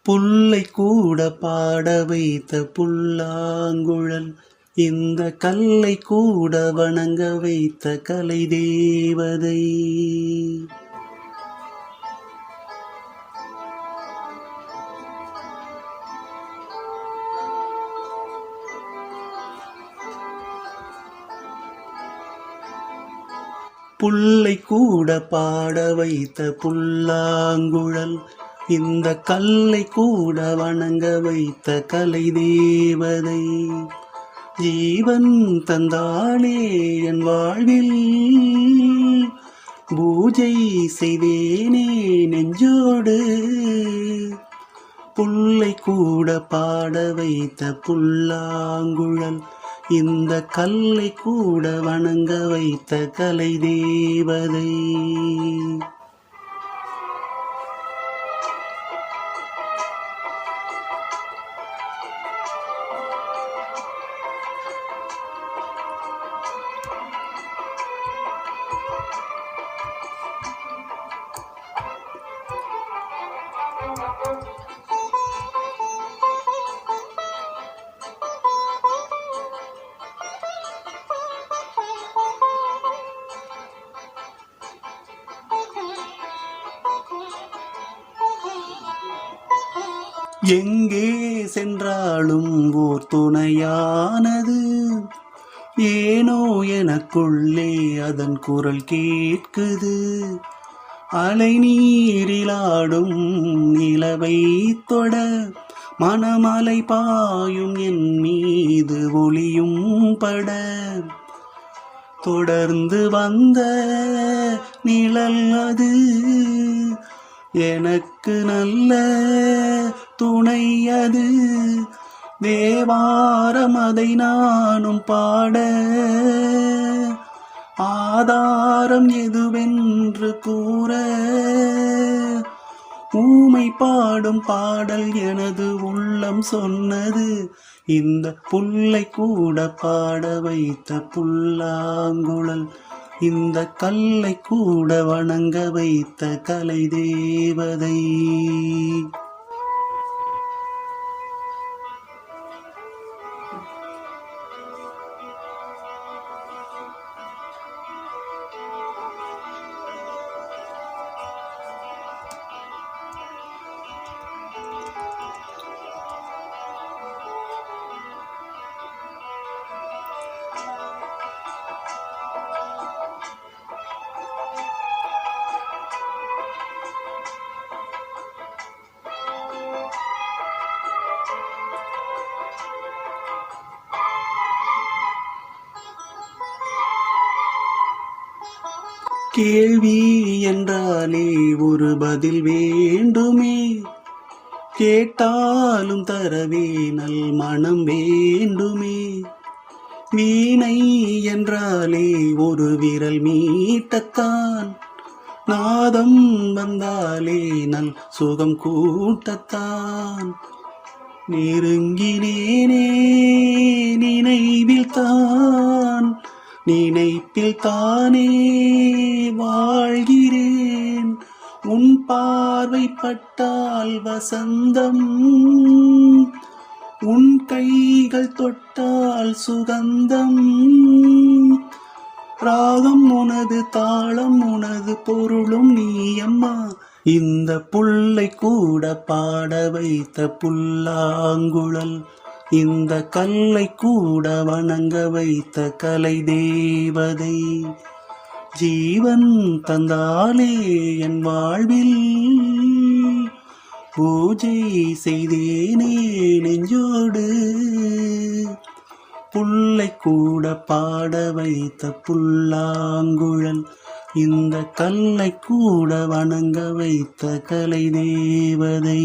புல்லை கூட பாட வைத்த புல்லாங்குழல், இந்த கல்லை கூட வணங்க வைத்த கலை தேவதை. புல்லை கூட பாட வைத்த புல்லாங்குழல், இந்த கல்லை கூட வணங்க வைத்த கலை தேவதை. ஜீவன் தந்தாளே என் வாழ்வில், பூஜை செய்தேனே நெஞ்சோடு. புல்லை கூட பாட வைத்த புல்லாங்குழல், இந்த கல்லை கூட வணங்க வைத்த கலை தேவதை. எங்கே சென்றாலும் ஓர் துணையானது, ஏனோ எனக்குள்ளே அதன் குரல் கேட்குது. அலை நீரிலாடும் நிலவை தொட, மனமலை பாயும் என் மீது ஒளியும் பட, தொடர்ந்து வந்த நிழல் அது, எனக்கு நல்ல துணை அது. தேவாரம் அதை நானும் பாட, ஆதாரம் எதுவென்று கூற, ஊமை பாடும் பாடல் எனது உள்ளம் சொன்னது. இந்த புல்லை கூட பாட வைத்த புல்லாங்குழல், இந்த கல்லை கூட வணங்க வைத்த கலை தேவதை. கேள்வி என்றாலே ஒரு பதில் வேண்டுமே, கேட்டாலும் தரவே நல் மனம் வேண்டுமே. வீணை என்றாலே ஒரு விரல் மீட்டத்தான், நாதம் வந்தாலே நல் சுகம் கூட்டத்தான். நெருங்கினேனே நினைவில் தான், நினைப்பில் தானே வாழ்கிறேன். உன் பார்வை பட்டால் வசந்தம், உன் கைகள் தொட்டால் சுகந்தம். ராகம் உனது, தாளம் உனது, பொருளும் நீ அம்மா. இந்த புல்லை கூட பாட வைத்த புல்லாங்குழல், இந்த கல்லை கூட வணங்க வைத்த கலை தேவதை. ஜீவன் தந்தாலே என் வாழ்வில், பூஜை செய்தேனே நெஞ்சோடு. புல்லை கூட பாட வைத்த புல்லாங்குழல், இந்த கல்லை கூட வணங்க வைத்த கலை தேவதை.